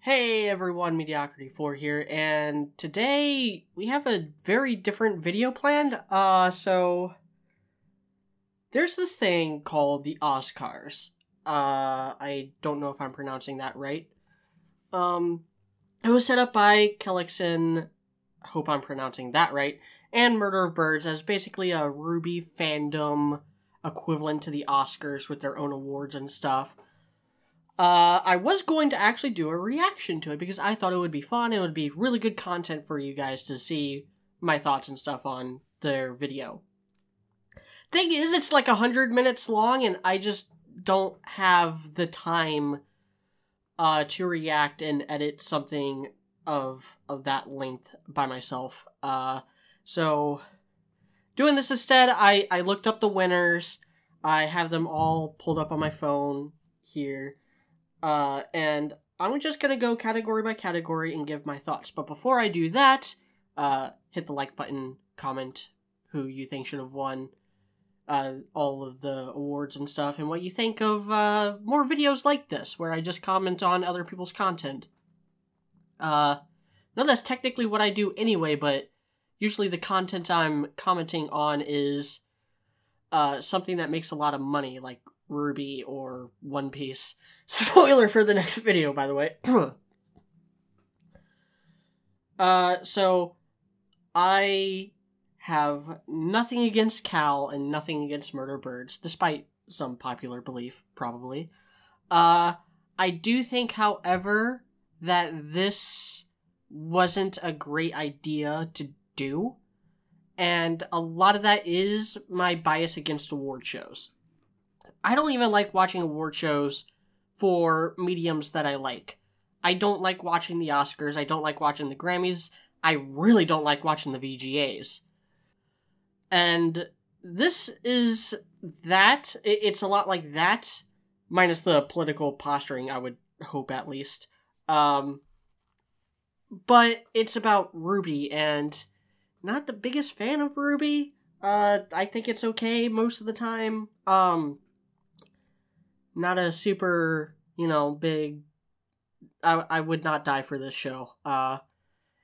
Hey everyone, Mediocrity4 here, and today we have a very different video planned. So there's this thing called the OZCARS. I don't know if I'm pronouncing that right. It was set up by Kellixon, hope I'm pronouncing that right, and Murder of Birds as basically a RWBY fandom equivalent to the Oscars with their own awards and stuff. I was going to actually do a reaction to it because I thought it would be fun. It would be really good content for you guys to see my thoughts and stuff on their video. Thing is, it's like 100 minutes long, and I just don't have the time to react and edit something of that length by myself. So doing this instead, I looked up the winners. I have them all pulled up on my phone here. And I'm just gonna go category by category and give my thoughts. But before I do that, hit the like button, comment who you think should have won all of the awards and stuff, and what you think of more videos like this, where I just comment on other people's content. No, that's technically what I do anyway, but usually the content I'm commenting on is something that makes a lot of money, like RWBY or One Piece. Spoiler for the next video, by the way. So I have nothing against Cal and nothing against Murder Birds, despite some popular belief, probably. I do think, however, that this wasn't a great idea to do, and a lot of that is my bias against award shows. I don't even like watching award shows for mediums that I like. I don't like watching the Oscars. I don't like watching the Grammys. I really don't like watching the VGAs. And this is that. It's a lot like that, minus the political posturing, I would hope, at least. But it's about RWBY, and not the biggest fan of RWBY. I think it's okay most of the time. Not a super, big... I would not die for this show.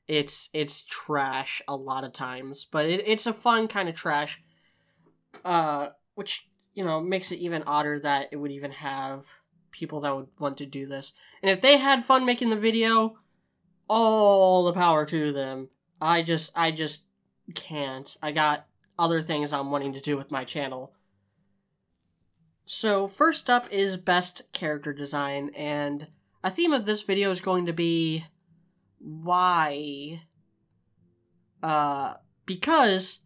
It's trash a lot of times, but it's a fun kind of trash, which, makes it even odder that it would even have people that would want to do this. And if they had fun making the video, all the power to them. I just can't. I got other things I'm wanting to do with my channel. So first up is best character design, and a theme of this video is going to be why. Because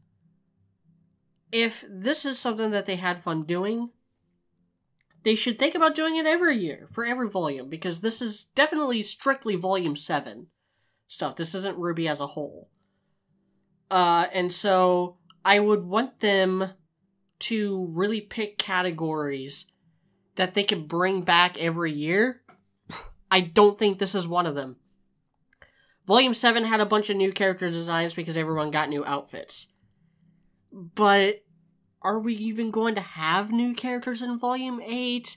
if this is something that they had fun doing, they should think about doing it every year, for every volume, because this is definitely strictly Volume 7 stuff. This isn't RWBY as a whole. And so I would want them to really pick categories that they can bring back every year. I don't think this is one of them. Volume 7 had a bunch of new character designs because everyone got new outfits. But are we even going to have new characters in Volume 8?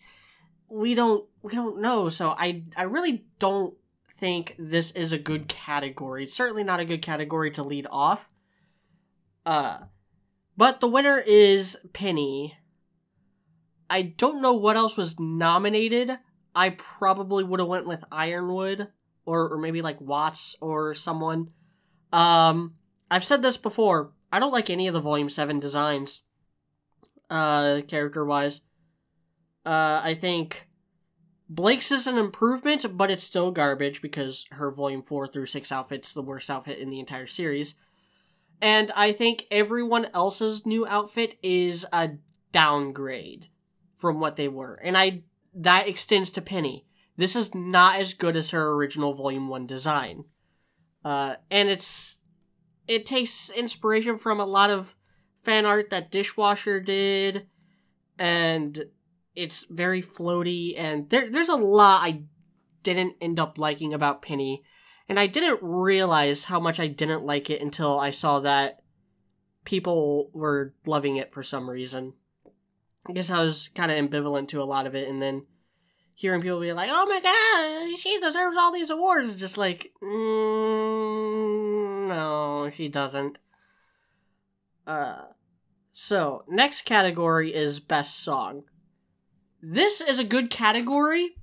We don't know. So I really don't think this is a good category. It's certainly not a good category to lead off. But the winner is Penny. I don't know what else was nominated. I probably would have went with Ironwood, or maybe like Watts or someone. I've said this before. I don't like any of the Volume 7 designs, character-wise. I think Blake's is an improvement, but it's still garbage because her Volume 4 through 6 outfit's the worst outfit in the entire series. And I think everyone else's new outfit is a downgrade from what they were. And that extends to Penny. This is not as good as her original Volume 1 design. And it takes inspiration from a lot of fan art that Dishwasher did. And it's very floaty. And there's a lot I didn't end up liking about Penny. And I didn't realize how much I didn't like it until I saw that people were loving it for some reason. I guess I was kind of ambivalent to a lot of it, and then, hearing people be like, oh my god, she deserves all these awards. It's just like, no, she doesn't. So, next category is Best Song. This is a good category,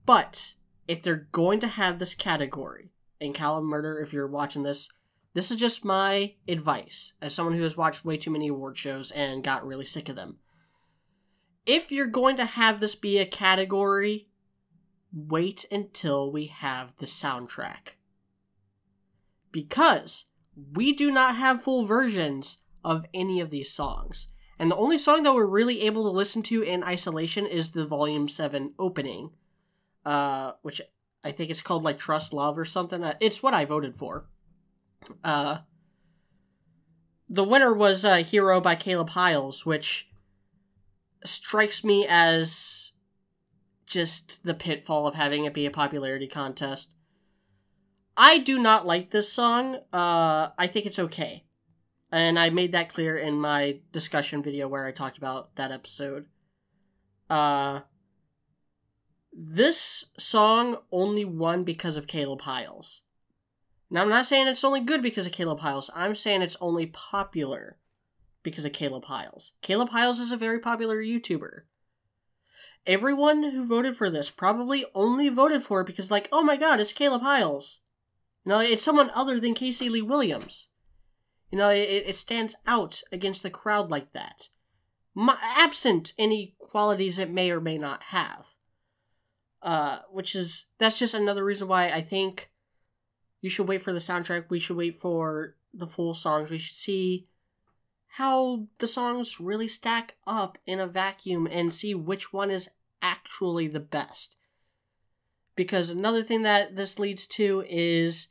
but if they're going to have this category, and Callum Murder, if you're watching this is just my advice, as someone who has watched way too many award shows and got really sick of them. If you're going to have this be a category, wait until we have the soundtrack. Because we do not have full versions of any of these songs. And the only song that we're really able to listen to in isolation is the Volume 7 opening. Which I think it's called, like, Trust Love or something. It's what I voted for. The winner was Hero by Caleb Hyles, which strikes me as just the pitfall of having it be a popularity contest. I do not like this song. I think it's okay. And I made that clear in my discussion video where I talked about that episode. This song only won because of Caleb Hyles. Now, I'm not saying it's only good because of Caleb Hyles. I'm saying it's only popular because of Caleb Hyles. Caleb Hyles is a very popular YouTuber. Everyone who voted for this probably only voted for it because, like, oh my god, it's Caleb Hyles. You know, it's someone other than Casey Lee Williams. You know, it stands out against the crowd like that. Absent any qualities it may or may not have. That's just another reason why I think you should wait for the soundtrack. We should wait for the full songs. We should see how the songs really stack up in a vacuum and see which one is actually the best. Because another thing that this leads to is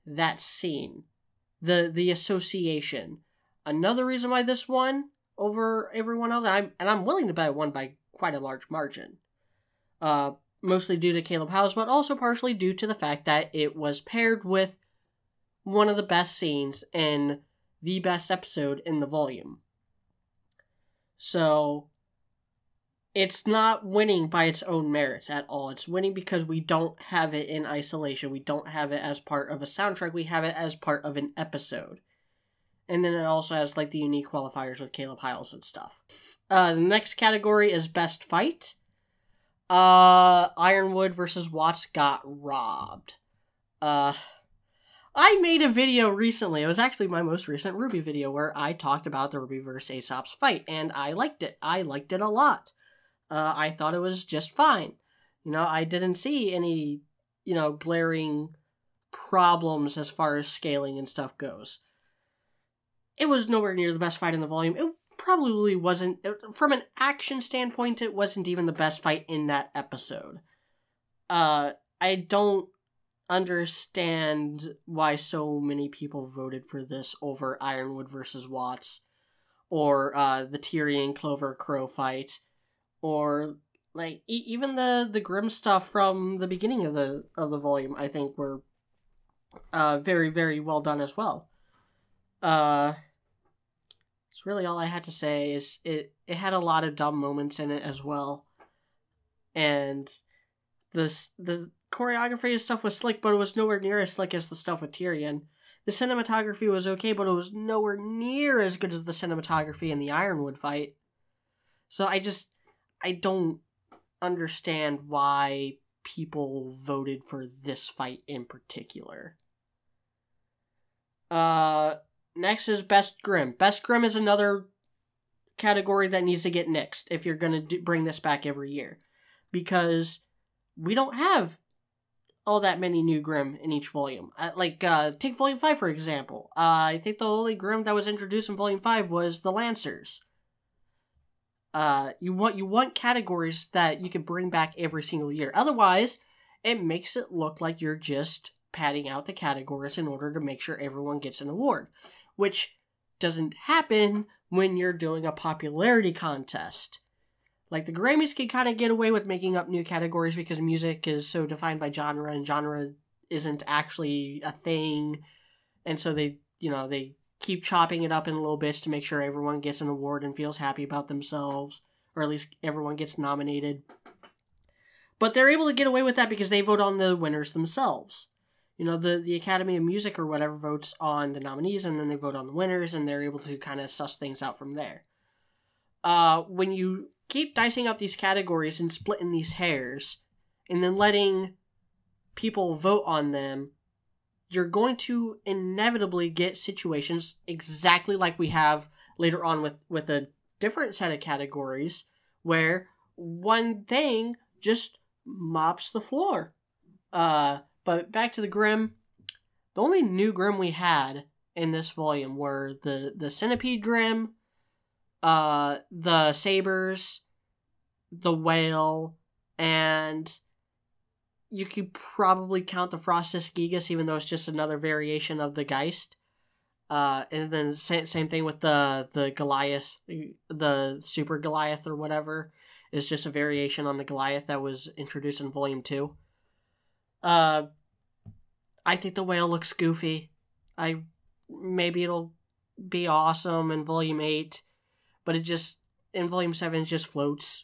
that scene. The association. Another reason why this won over everyone else, and I'm willing to bet it won by quite a large margin. Mostly due to Caleb Hyles, but also partially due to the fact that it was paired with one of the best scenes in the best episode in the volume. So, it's not winning by its own merits at all. It's winning because we don't have it in isolation. We don't have it as part of a soundtrack. We have it as part of an episode. And then it also has, like, the unique qualifiers with Caleb Hyles and stuff. The next category is Best Fight. Ironwood versus Watts got robbed. I made a video recently. It was actually my most recent RWBY video where I talked about the RWBY versus Aesop's fight, and I liked it. I liked it a lot. I thought it was just fine. You know, I didn't see any, you know, glaring problems as far as scaling and stuff goes. It was nowhere near the best fight in the volume. It probably wasn't, from an action standpoint, it wasn't even the best fight in that episode. I don't understand why so many people voted for this over Ironwood versus Watts, or the Tyrion Clover Crow fight, or like even the grim stuff from the beginning of the volume. I think were very, very well done as well. It's really all I had to say. Is it had a lot of dumb moments in it as well, and the choreography and stuff was slick, but it was nowhere near as slick as the stuff with Tyrion. The cinematography was okay, but it was nowhere near as good as the cinematography in the Ironwood fight. So I don't understand why people voted for this fight in particular. Next is Best Grim. Best Grim is another category that needs to get nixed if you're going to bring this back every year. Because we don't have all that many new Grim in each volume. Take Volume 5 for example. I think the only Grim that was introduced in Volume 5 was the Lancers. You want categories that you can bring back every single year. Otherwise, it makes it look like you're just padding out the categories in order to make sure everyone gets an award. Which doesn't happen when you're doing a popularity contest. Like, the Grammys can kind of get away with making up new categories because music is so defined by genre, and genre isn't actually a thing. And so they keep chopping it up in little bits to make sure everyone gets an award and feels happy about themselves, or at least everyone gets nominated. But they're able to get away with that because they vote on the winners themselves. You know, the Academy of Music or whatever votes on the nominees, and then they vote on the winners, and they're able to kind of suss things out from there. When you keep dicing up these categories and splitting these hairs, and then letting people vote on them, you're going to inevitably get situations exactly like we have later on with a different set of categories, where one thing just mops the floor. But back to the Grimm. The only new Grimm we had in this volume were the Centipede Grimm, the Sabers, the Whale, and you could probably count the Frostus Gigas, even though it's just another variation of the Geist. And then same thing with the Goliath, the Super Goliath or whatever, is just a variation on the Goliath that was introduced in Volume 2. I think the Whale looks goofy. Maybe it'll be awesome in Volume 8, but in Volume 7 it just floats.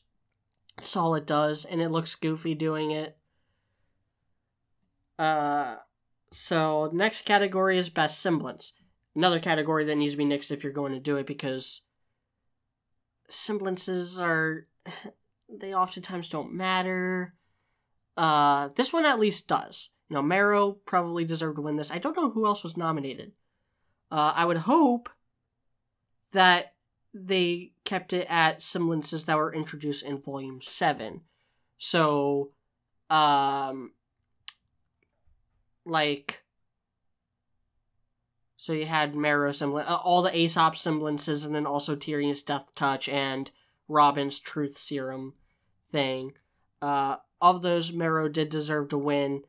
That's all it does, and it looks goofy doing it. So next category is Best Semblance. Another category that needs to be nixed if you're going to do it, because semblances they oftentimes don't matter. This one at least does. You know, Marrow probably deserved to win this. I don't know who else was nominated. I would hope that they kept it at semblances that were introduced in Volume 7. So, so you had Marrow semblance, all the Aesop semblances, and then also Tyrion's Death Touch and Robin's Truth Serum thing. Of those, Marrow did deserve to win.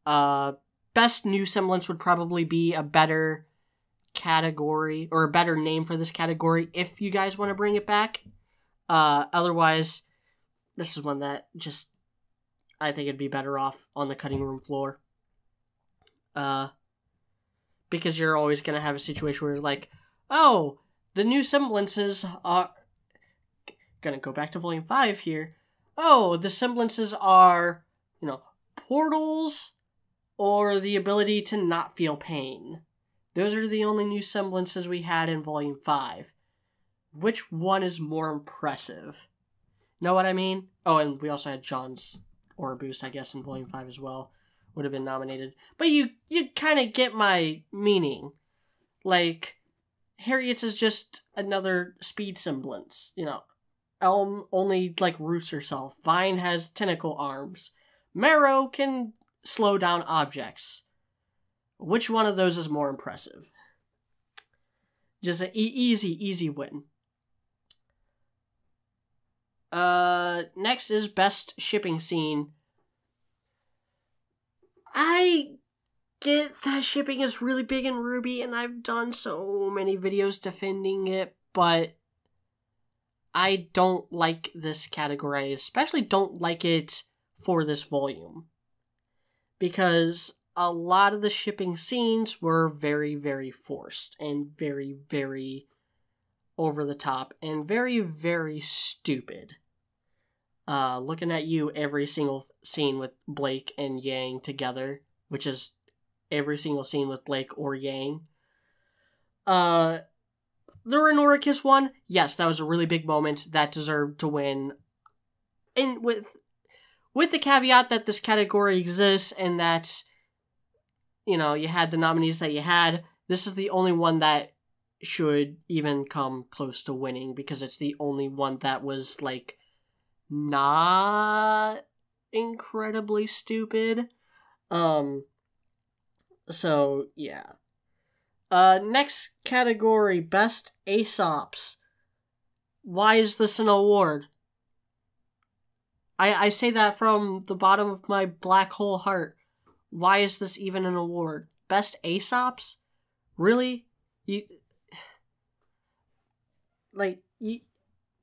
Best New Semblance would probably be a better category, or a better name for this category, if you guys want to bring it back. Otherwise, this is one that just, I think it'd be better off on the cutting room floor. Because you're always going to have a situation where you're like, oh, the new semblances are... Gonna go back to Volume 5 here. Oh, the semblances are, portals or the ability to not feel pain. Those are the only new semblances we had in Volume 5. Which one is more impressive? Know what I mean? Oh, and we also had John's Aura Boost, I guess, in Volume 5 as well. Would have been nominated. But you kind of get my meaning. Like, Harriet's is just another speed semblance. Elm only, roots herself. Vine has tentacle arms. Marrow can slow down objects. Which one of those is more impressive? Just an easy win. Next is Best Shipping Scene. I get that shipping is really big in RWBY, and I've done so many videos defending it, but I don't like this category. I especially don't like it for this volume, because a lot of the shipping scenes were very, very forced and very, very over the top and very, very stupid. Looking at you, every single scene with Blake and Yang together, which is every single scene with Blake or Yang. The Renorakis one, yes, that was a really big moment that deserved to win. And with the caveat that this category exists and that, you had the nominees that you had, this is the only one that should even come close to winning, because it's the only one that was, not incredibly stupid. So, yeah. Next category, Best Aesops. Why is this an award? I say that from the bottom of my black hole heart. Why is this even an award? Best Aesops? Really?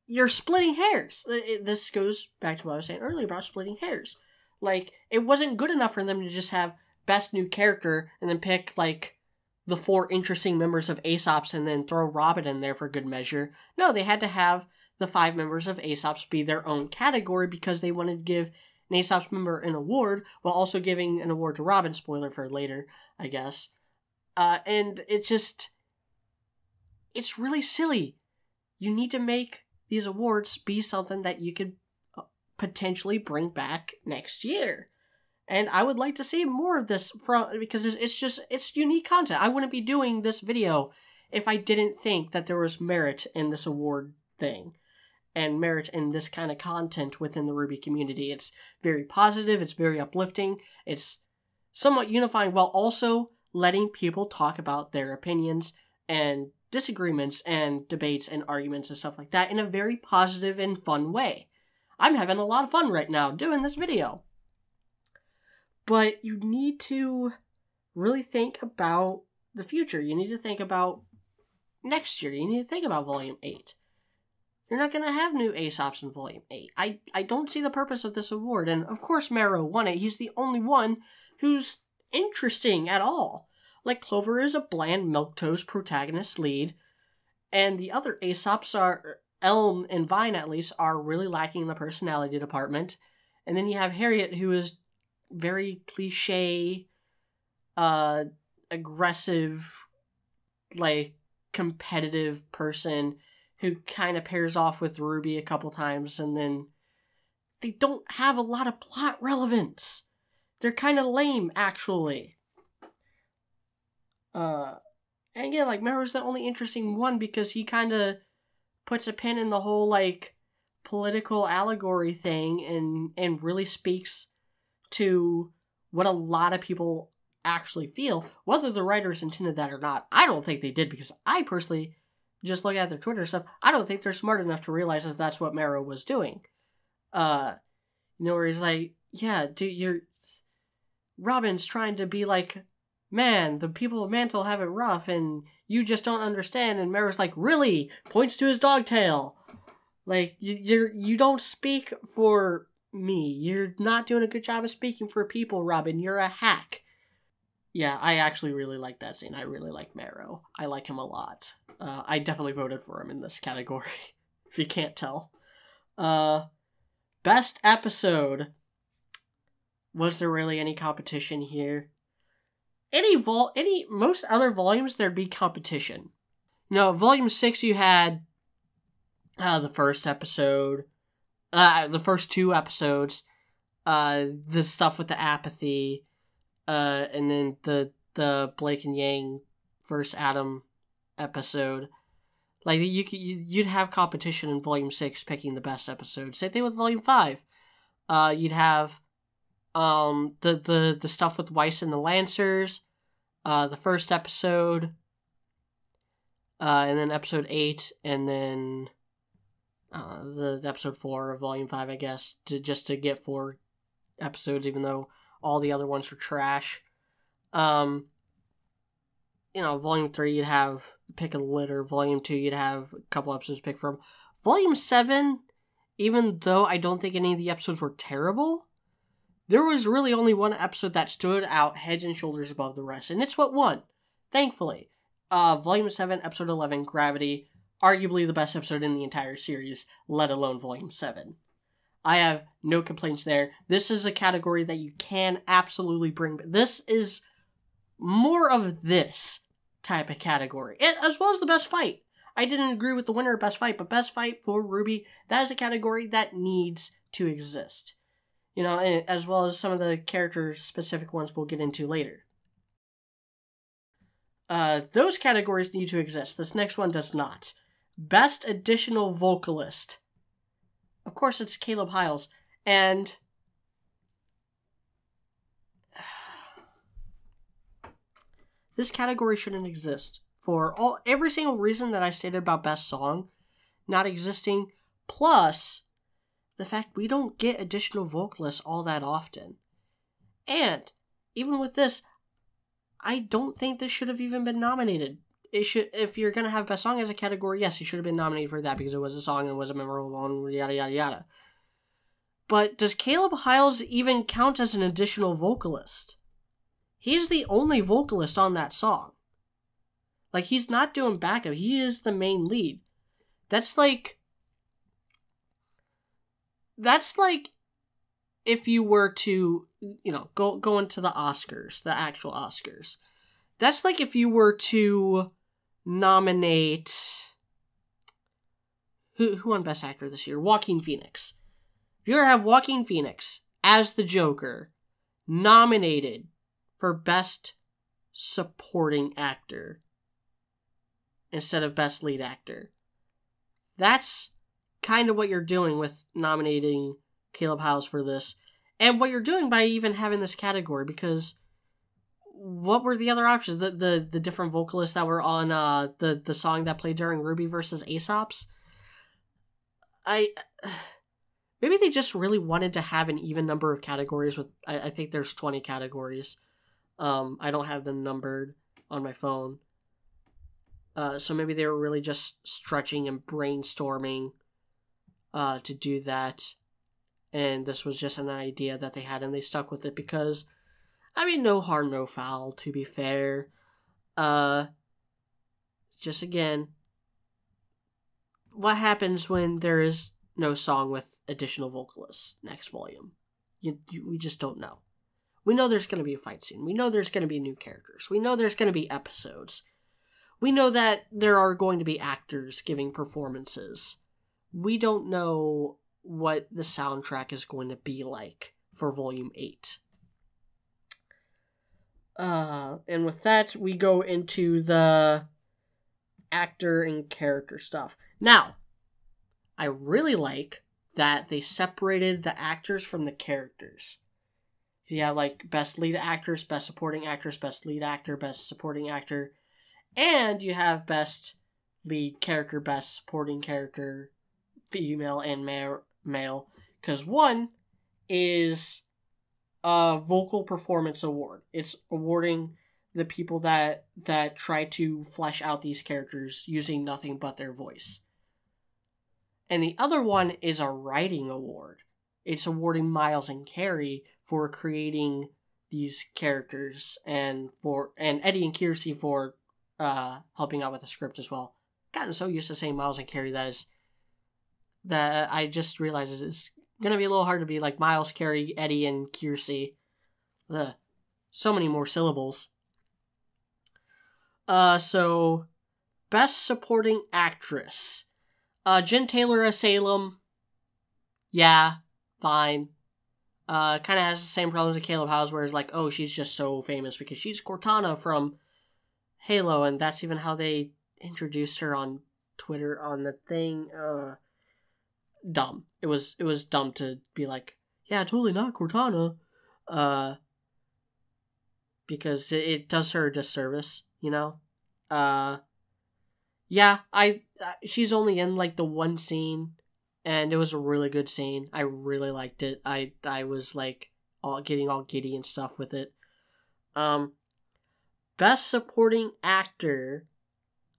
You're splitting hairs. This goes back to what I was saying earlier about splitting hairs. It wasn't good enough for them to just have Best New Character and then pick, the 4 interesting members of Aesops and then throw Robin in there for good measure. No, they had to have the 5 members of Aesops be their own category because they wanted to give an Aesop's member an award while also giving an award to Robin. Spoiler for later, I guess. And it's really silly. You need to make these awards be something that you could potentially bring back next year. And I would like to see more of this because it's unique content. I wouldn't be doing this video if I didn't think that there was merit in this award thing and merit in this kind of content within the RWBY community. It's very positive, it's very uplifting, it's somewhat unifying while also letting people talk about their opinions and disagreements and debates and arguments and stuff like that in a very positive and fun way. I'm having a lot of fun right now doing this video. But you need to really think about the future. You need to think about next year. You need to think about Volume 8. You're not going to have new Aesops in Volume 8. I don't see the purpose of this award. And of course Marrow won it. He's the only one who's interesting at all. Like, Clover is a bland milquetoast protagonist lead. And the other Aesops are, Elm and Vine at least, are really lacking in the personality department. And then you have Harriet, who is very cliche, aggressive, like, competitive person who kind of pairs off with RWBY a couple times, and then they don't have a lot of plot relevance. They're kind of lame, actually. And again, like, Marrow's the only interesting one because he kind of puts a pin in the whole, like, political allegory thing and really speaks to what a lot of people actually feel. Whether the writers intended that or not, I don't think they did, because I personally just look at their Twitter stuff. I don't think they're smart enough to realize that that's what Marrow was doing. Where he's like, yeah, dude, Robin's trying to be like, man, the people of Mantle have it rough, and you just don't understand. And Marrow's like, really? Points to his dog tail. Like, you don't speak for me. You're not doing a good job of speaking for people, Robin. You're a hack. Yeah, I actually really like that scene. I really like Marrow. I like him a lot. I definitely voted for him in this category, if you can't tell. Best episode. Was there really any competition here? Most other volumes, there'd be competition. Volume 6, you had the first episode, the first 2 episodes, the stuff with the apathy, and then the Blake and Yang versus Adam episode. Like, you'd have competition in Volume 6 picking the best episode. Same thing with Volume 5. You'd have the stuff with Weiss and the Lancers, the first episode, and then episode 8, and then the episode 4 of Volume 5, I guess, just to get 4 episodes, even though all the other ones were trash. Volume 3, you'd have Pick a Litter. Volume 2, you'd have a couple episodes to pick from. Volume 7, even though I don't think any of the episodes were terrible, there was really only one episode that stood out heads and shoulders above the rest, and it's what won, thankfully. Volume 7, Episode 11, Gravity, arguably the best episode in the entire series, let alone Volume 7. I have no complaints there. This is a category that you can absolutely bring. This is more of this type of category, and as well as the best fight. I didn't agree with the winner of best fight, but best fight for RWBY, that is a category that needs to exist. As well as some of the character-specific ones we'll get into later. Those categories need to exist. This next one does not. Best Additional Vocalist. Of course, it's Caleb Hyles. And this category shouldn't exist for every single reason that I stated about Best Song not existing, plus the fact we don't get additional vocalists all that often. And even with this, I don't think this should have even been nominated. It should, if you're going to have Best Song as a category, yes, it should have been nominated for that because it was a song and it was a memorable one, yada, yada, yada. But does Caleb Hyles even count as an additional vocalist? He's the only vocalist on that song. Like, he's not doing backup. He is the main lead. That's like if you were to, you know, go into the Oscars, the actual Oscars. That's like if you were to nominate... Who won Best Actor this year? Joaquin Phoenix. If you were to have Joaquin Phoenix as the Joker nominated for Best Supporting Actor instead of Best Lead Actor, that's kind of what you're doing with nominating Caleb Howes for this, and what you're doing by even having this category, because what were the other options? The different vocalists that were on the song that played during RWBY versus Aesop's? Maybe they just really wanted to have an even number of categories with, I think there's 20 categories. I don't have them numbered on my phone. So maybe they were really just stretching and brainstorming to do that. And this was just an idea that they had, and they stuck with it because, I mean, no harm, no foul, to be fair. Just again, what happens when there is no song with additional vocalists next volume? We just don't know. We know there's going to be a fight scene. We know there's going to be new characters. We know there's going to be episodes. We know that there are going to be actors giving performances. We don't know what the soundtrack is going to be like for Volume 8. And with that, we go into the actor and character stuff. Now, I really like that they separated the actors from the characters. You have, like, Best Lead Actress, Best Supporting Actress, Best Lead Actor, Best Supporting Actor, and you have Best Lead Character, Best Supporting Character, female and male, because one is a vocal performance award. It's awarding the people that try to flesh out these characters using nothing but their voice. And the other one is a writing award. It's awarding Miles and Carrie for creating these characters, and Eddie and Kiersey for helping out with the script as well. Gotten so used to saying Miles and Carrie that I just realized it's gonna be a little hard to be like Miles, Carrie, Eddie, and Kiersey. Ugh. So many more syllables. So Best Supporting Actress. Jen Taylor as Salem. Yeah, fine. Kind of has the same problems as Caleb Howes, where it's like, oh, she's just so famous because she's Cortana from Halo, and that's even how they introduced her on Twitter on the thing. Dumb. It was dumb to be like, yeah, totally not Cortana. Because it does her a disservice, you know? Yeah, she's only in, like, the one scene, and it was a really good scene. I really liked it. I was, like, getting all giddy and stuff with it. Best Supporting Actor,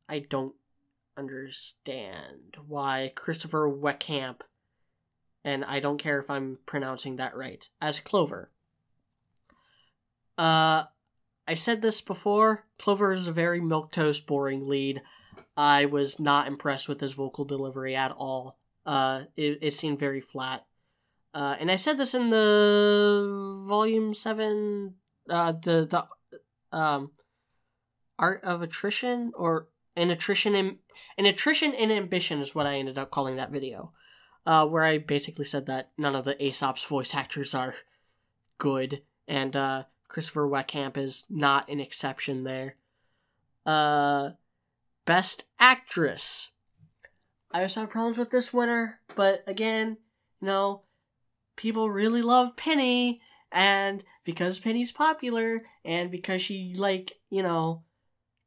I don't understand why Christopher Weckamp, and I don't care if I'm pronouncing that right, as Clover. I said this before, Clover is a very milquetoast, boring lead. I was not impressed with his vocal delivery at all. It seemed very flat. And I said this in the Volume 7, the Art of Attrition, or An Attrition in Ambition is what I ended up calling that video. Where I basically said that none of the Aesop's voice actors are good, and Christopher Weckamp is not an exception there. Best Actress. I just have problems with this winner, but again, you know, people really love Penny, and because Penny's popular, and because she, like, you know,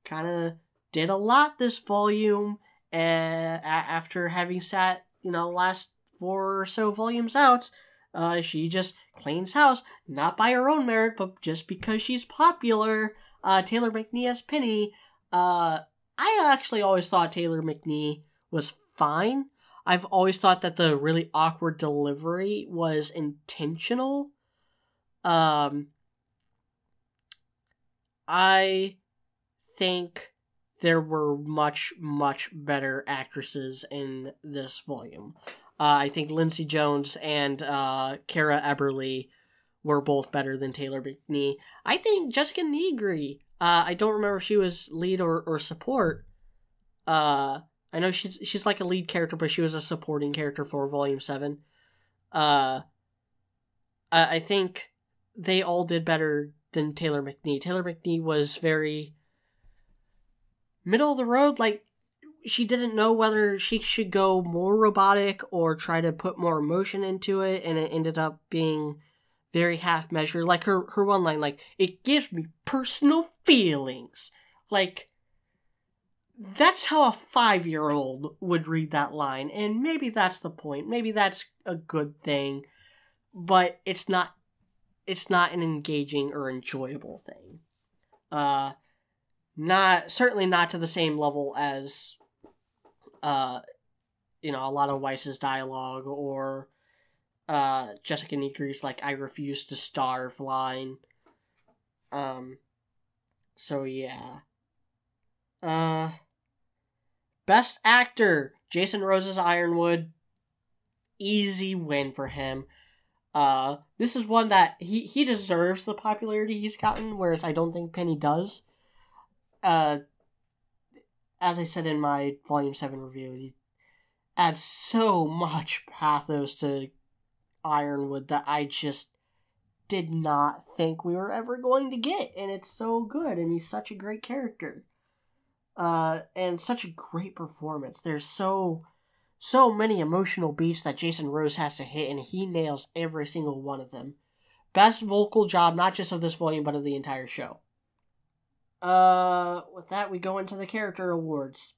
kind of did a lot this volume, and after having sat, you know, last 4 or so volumes out, she just cleans house, not by her own merit, but just because she's popular. Taylor McNee as Penny. I actually always thought Taylor McNee was fine. I've always thought that the really awkward delivery was intentional. I think there were much, much better actresses in this volume. I think Lindsay Jones and Kara Eberly were both better than Taylor McNee. I think Jessica Negri, I don't remember if she was lead or support. I know she's like a lead character, but she was a supporting character for Volume 7. I think they all did better than Taylor McNee. Taylor McNee was very middle of the road. Like, she didn't know whether she should go more robotic or try to put more emotion into it, and it ended up being very half measured. Like her one line, like, it gives me personal feelings. Like, that's how a 5-year-old would read that line, and maybe that's the point. Maybe that's a good thing, but it's not an engaging or enjoyable thing. Certainly not to the same level as a lot of Weiss's dialogue, or Jessica Negri's, like, I refuse to starve line. So yeah. Best actor, Jason Rose's Ironwood. Easy win for him. This is one that he deserves the popularity he's gotten, whereas I don't think Penny does. As I said in my Volume 7 review, he adds so much pathos to Ironwood that I just did not think we were ever going to get, and it's so good, and he's such a great character. And such a great performance. There's so many emotional beats that Jason Rose has to hit, and he nails every single one of them. Best vocal job, not just of this volume, but of the entire show. With that, we go into the character awards.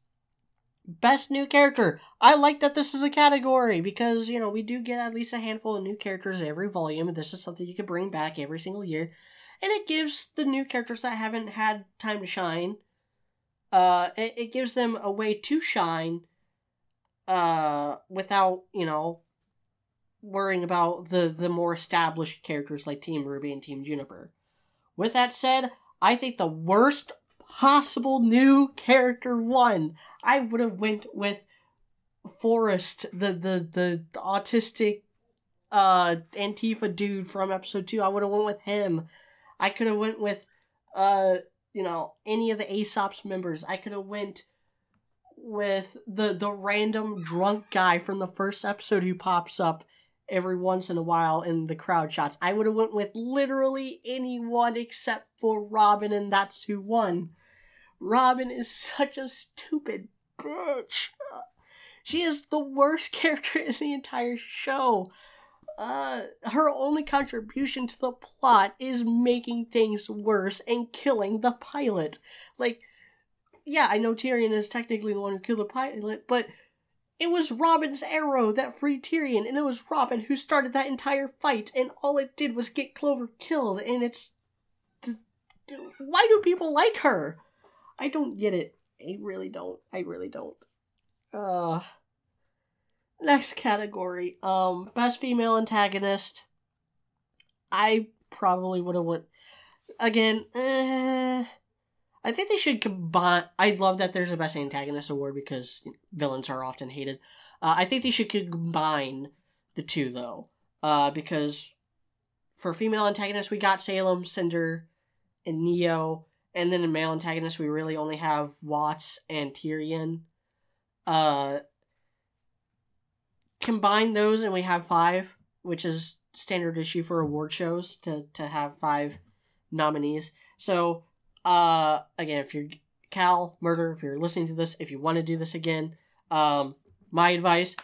Best new character. I like that this is a category, because, we do get at least a handful of new characters every volume, and this is something you can bring back every single year. And it gives the new characters that haven't had time to shine, it gives them a way to shine, without, worrying about the more established characters like Team RWBY and Team Juniper. With that said, I think the worst possible new character won. I would have went with Forrest, the autistic Antifa dude from episode 2. I would have went with him. I could have went with any of the Aesop's members. I could have went with the random drunk guy from the first episode who pops up every once in a while in the crowd shots. I would have went with literally anyone except for Robin, and that's who won. Robin is such a stupid bitch. She is the worst character in the entire show. Her only contribution to the plot is making things worse and killing the pilot. Like, yeah, I know Tyrion is technically the one who killed the pilot, but it was Robin's arrow that freed Tyrion, and it was Robin who started that entire fight, and all it did was get Clover killed, and why do people like her? I don't get it. I really don't. Next category. Best female antagonist. I probably would have went... Again, I think they should combine... I love that there's a best antagonist award because villains are often hated. I think they should combine the two, though. Because for female antagonists, we got Salem, Cinder, and Neo. And then in male antagonists, we really only have Watts and Tyrion. Combine those and we have 5, which is standard issue for award shows to have 5 nominees. So, again, if you're Cal, Murder, if you're listening to this, if you want to do this again, my advice,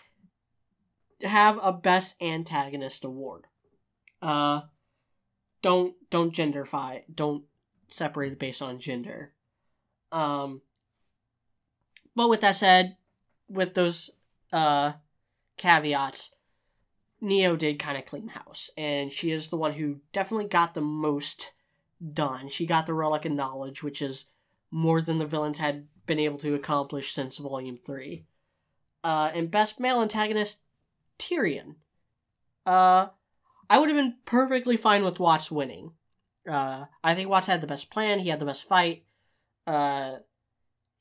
have a best antagonist award. Don't genderify. Don't separate it based on gender. But with that said, with those caveats, Neo did kind of clean house, and she is the one who definitely got the most done. She got the Relic of Knowledge, which is more than the villains had been able to accomplish since Volume 3. And best male antagonist, Tyrion. I would have been perfectly fine with Watts winning. I think Watts had the best plan. He had the best fight.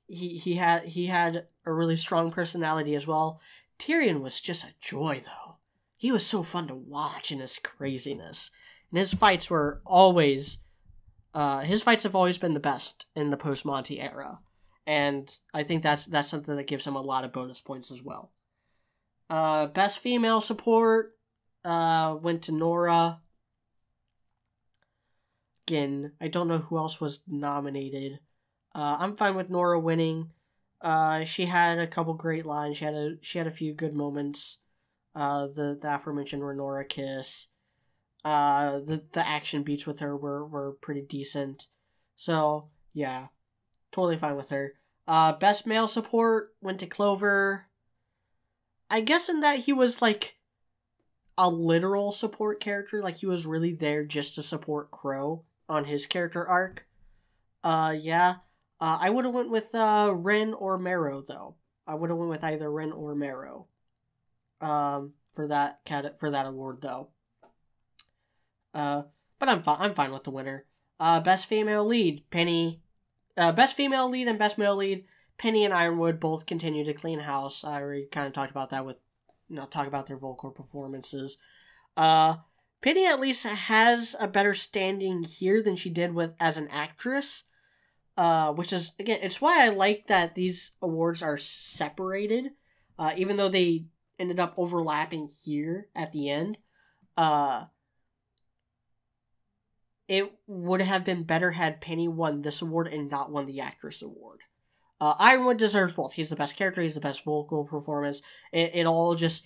He had a really strong personality as well. Tyrion was just a joy, though. He was so fun to watch in his craziness. And his fights were always... his fights have always been the best in the post-Monty era. And I think that's something that gives him a lot of bonus points as well. Best female support went to Nora. Again, I don't know who else was nominated. I'm fine with Nora winning. She had a couple great lines. She had a few good moments. The aforementioned Renora kiss. The action beats with her were pretty decent. So yeah, totally fine with her. Best male support went to Clover. I guess in that he was like a literal support character, like he was really there just to support Crow on his character arc. Yeah. I would have went with Ren or Marrow though. I would have went with either Ren or Marrow. For that award though. But I'm fine with the winner. Best female lead, Penny. Best female lead and best male lead, Penny and Ironwood both continue to clean house. I already kind of talked about that with, talk about their vocal performances. Penny at least has a better standing here than she did as an actress. Which is, again, it's why I like that these awards are separated. Even though they ended up overlapping here at the end. It would have been better had Penny won this award and not won the actress award. Ironwood deserves both. He's the best character. He's the best vocal performance. It all just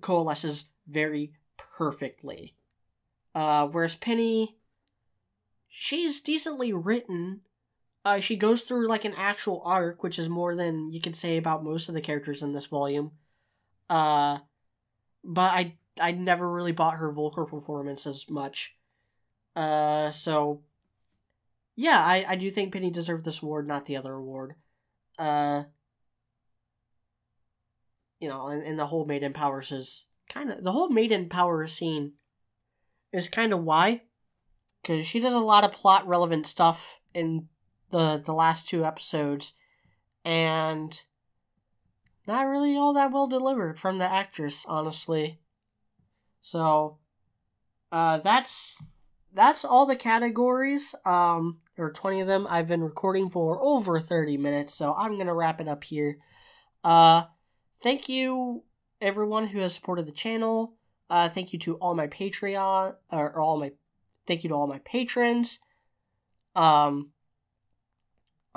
coalesces very perfectly. Whereas Penny, she's decently written. She goes through like an actual arc, which is more than you can say about most of the characters in this volume. But I never really bought her vocal performance as much. So yeah, I do think Penny deserved this award, not the other award. And the whole Maiden Powers is the whole Maiden Power scene is kind of why, because she does a lot of plot relevant stuff in the last 2 episodes, and not really all that well delivered from the actress, honestly. So, that's all the categories. There are 20 of them. I've been recording for over 30 minutes, so I'm gonna wrap it up here. Thank you, everyone who has supported the channel. Thank you to all my Patreon, thank you to all my patrons. I'm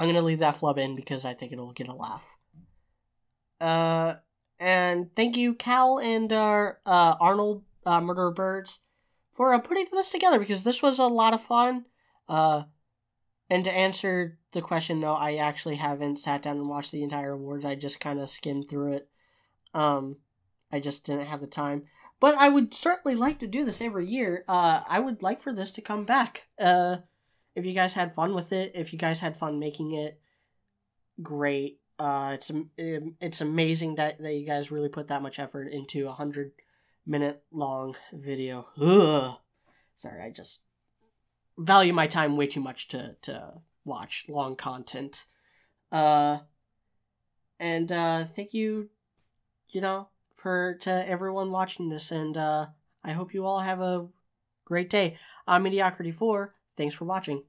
gonna leave that flub in because I think it'll get a laugh. And thank you, Cal and Arnold, Murder of Birds, for putting this together, because this was a lot of fun. And to answer the question, no, I actually haven't sat down and watched the entire awards. I just kind of skimmed through it. I just didn't have the time. But I would certainly like to do this every year. I would like for this to come back. If you guys had fun with it, if you guys had fun making it, great. It's amazing that you guys really put that much effort into a 100-minute long video. Ugh. Sorry, I just value my time way too much to watch long content. And thank you, to everyone watching this, and I hope you all have a great day. I'm Mediocrity4. Thanks for watching.